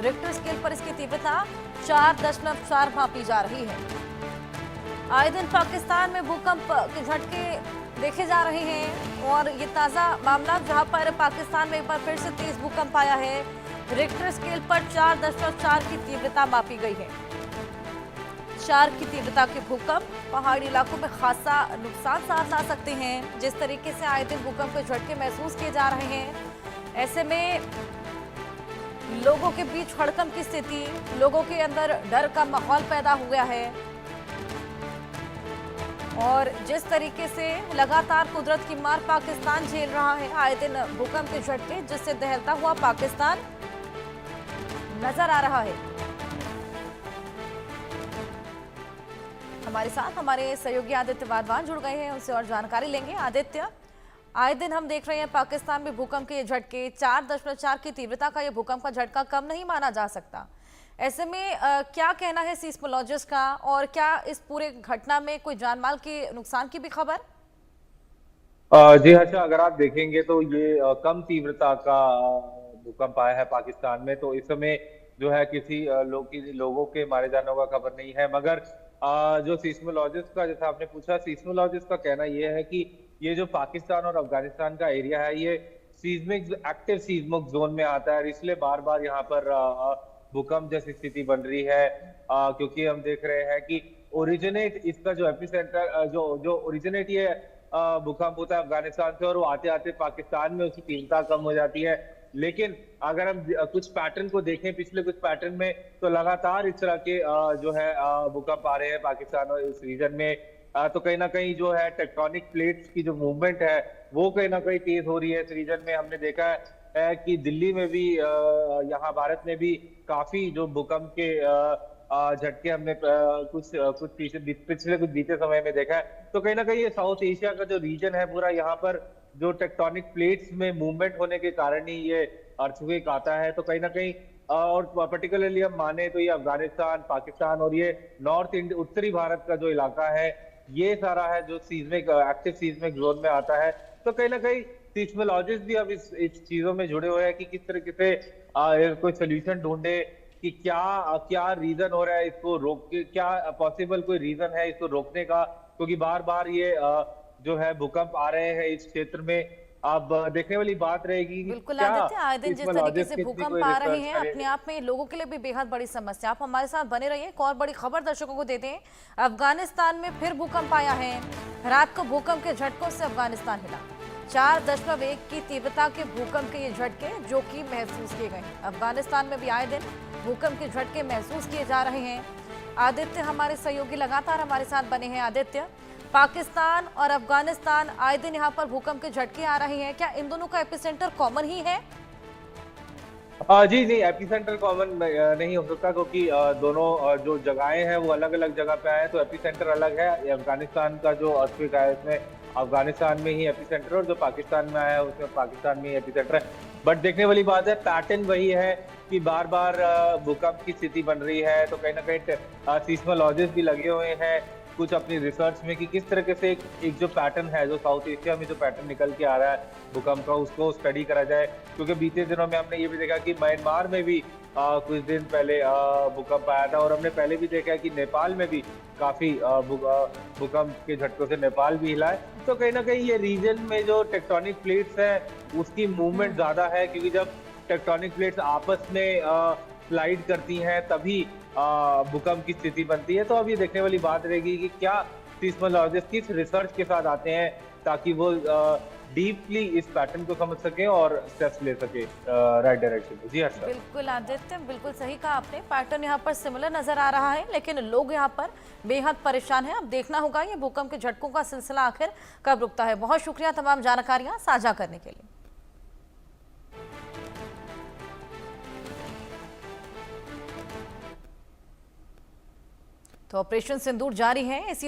Richter scale पर इसकी तीव्रता 4.4 मापी जा रही है। आए दिन पाकिस्तान में भूकंप के झटके देखे जा रहे हैं और ये ताजा मामला जहां पर पाकिस्तान में एक बार फिर से तेज भूकंप आया है। रिक्टर स्केल पर 4.4 की तीव्रता मापी गई है। 4 की तीव्रता के भूकंप पहाड़ी इलाकों में खासा नुकसान साथ ला सकते हैं। जिस तरीके से आए दिन भूकंप के झटके महसूस किए जा रहे हैं, ऐसे में लोगों के बीच हड़कंप की स्थिति, लोगों के अंदर डर का माहौल पैदा हो गया है। और जिस तरीके से लगातार कुदरत की मार पाकिस्तान झेल रहा है, आए दिन भूकंप के झटके जिससे दहलता हुआ पाकिस्तान नजर आ रहा है। हमारे साथ हमारे सहयोगी आदित्य वाधवान जुड़ गए हैं, उनसे और जानकारी लेंगे। आदित्य, आए दिन हम देख रहे हैं पाकिस्तान में भूकंप के झटके, 4.4 की तीव्रता का यह भूकंप का झटका कम नहीं माना जा सकता। ऐसे में क्या कहना है सीस्मोलॉजिस्ट का, और क्या इस पूरे घटना में कोई जानमाल के नुकसान की भी खबर? जी हर्षा, अगर आप देखेंगे तो ये कम तीव्रता का भूकंप आया है पाकिस्तान में। तो इस समय जो है किसी लोगों के मारे जाने का खबर नहीं है। मगर जो सीस्मोलॉजिस्ट का, जैसा आपने पूछा, सीस्मोलॉजिस्ट का कहना यह है कि ये जो पाकिस्तान और अफगानिस्तान का एरिया है, ये सीज्मिक एक्टिव सीज्मिक जोन में आता है। इसलिए बार बार यहाँ पर भूकंप जैसी स्थिति बन रही है, क्योंकि हम देख रहे हैं कि ओरिजिनेट इसका जो एपिसेंटर जो जो ओरिजिनेट ये भूकंप होता है अफगानिस्तान से, और वो आते आते पाकिस्तान में उसकी तीव्रता कम हो जाती है। लेकिन अगर हम कुछ पैटर्न को देखें, पिछले कुछ पैटर्न में, तो लगातार इस तरह के जो है भूकंप आ रहे हैं पाकिस्तान और इस रीजन में। तो कहीं ना कहीं जो है टेक्टोनिक प्लेट्स की जो मूवमेंट है वो कहीं ना कहीं तेज हो रही है इस रीजन में। हमने देखा है कि दिल्ली में भी, यहाँ भारत में भी काफी जो भूकंप के झटके हमने कुछ पिछले कुछ बीते समय में देखा है। तो कहीं ना कहीं ये साउथ एशिया का जो रीजन है पूरा, यहाँ पर जो टेक्टोनिक प्लेट्स में मूवमेंट होने के कारण ही ये अर्थक्वेक आता है। तो कहीं ना कहीं और पर्टिकुलरली हम माने तो ये अफगानिस्तान, पाकिस्तान और ये नॉर्थ इंडिया, उत्तरी भारत का जो इलाका है, ये सारा है जो सीज्मिक एक्टिव सीज्मिक जोन में आता है। तो कहीं ना कहीं सीस्मोलॉजिस्ट भी अब इस चीजों में जुड़े हुए हैं कि किस तरीके से कोई सोल्यूशन ढूंढे कि क्या क्या रीजन हो रहा है इसको रोक के, क्या पॉसिबल कोई रीजन है इसको रोकने का, क्योंकि बार बार ये जो है भूकंप आ रहे हैं इस क्षेत्र में। अब देखने वाली बात रहेगी कि बिल्कुल क्या आदित्य, आए दिन जिस तरीके से सीस्मोलॉजिस्ट कितनी भूकंप कोई आ रहे रिसर्च हैं, करे। अपने आप में लोगों के लिए भी बेहद बड़ी समस्या। आप हमारे साथ बने रहिए। एक और बड़ी खबर दर्शकों को देते हैं। अफगानिस्तान में फिर भूकंप आया है। रात को भूकंप के झटकों से अफगानिस्तान हिला। 4.1 की तीव्रता के भूकंप के ये झटके जो कि महसूस किए गए हैं। अफगानिस्तान में भी आए दिन भूकंप के झटके महसूस किए जा रहे हैं। आदित्य, हमारे सहयोगी लगातार हमारे साथ बने हैं। आदित्य, पाकिस्तान और अफगानिस्तान आए दिन यहाँ पर भूकंप के झटके आ रहे हैं, क्या इन दोनों का एपिसेंटर कॉमन ही है? जी नहीं, एपिसेंटर कॉमन नहीं हो सकता, क्योंकि दोनों जो जगहें हैं वो अलग अलग जगह पे आए हैं। तो एपिसेंटर अलग है। ये अफगानिस्तान का जो अर्थक्वेक आया है इसमें अफगानिस्तान में ही एपिसेंटर, और जो पाकिस्तान में आया है उसमें पाकिस्तान में ही एपिसेंटर है। बट देखने वाली बात है, पैटर्न वही है कि बार बार भूकंप की स्थिति बन रही है। तो कहीं ना कहीं सीस्मोलॉजिस्ट भी लगे हुए हैं कुछ अपनी रिसर्च में कि किस तरीके से एक जो पैटर्न है, जो साउथ एशिया में जो पैटर्न निकल के आ रहा है भूकंप का, उसको स्टडी करा जाए। क्योंकि बीते दिनों में हमने ये भी देखा कि म्यांमार में भी कुछ दिन पहले भूकंप आया था, और हमने पहले भी देखा है कि नेपाल में भी काफी भूकंप के झटकों से नेपाल भी हिला है। तो कहीं ना कहीं ये रीजन में जो टेक्टोनिक प्लेट्स है उसकी मूवमेंट ज्यादा है, क्योंकि जब टेक्टोनिक प्लेट्स आपस में स्लाइड करती हैं तभी भूकंप की स्थिति बनती है। तो अब ये देखने वाली बात रहेगी कि क्या सीस्मोलॉजिस्ट किस रिसर्च के साथ आते हैं, ताकि वो डीपली इस पैटर्न को समझ सके और स्टेप्स ले सके राइट डायरेक्शन में। जी हाँ सर। बिल्कुल आदित्य, बिल्कुल सही कहा आपने। पैटर्न यहाँ पर सिमिलर नजर आ रहा है, लेकिन लोग यहाँ पर बेहद परेशान हैं। अब देखना होगा ये भूकंप के झटकों का सिलसिला आखिर कब रुकता है। बहुत शुक्रिया तमाम जानकारियां साझा करने के लिए। तो ऑपरेशन सिंदूर जारी है। इसी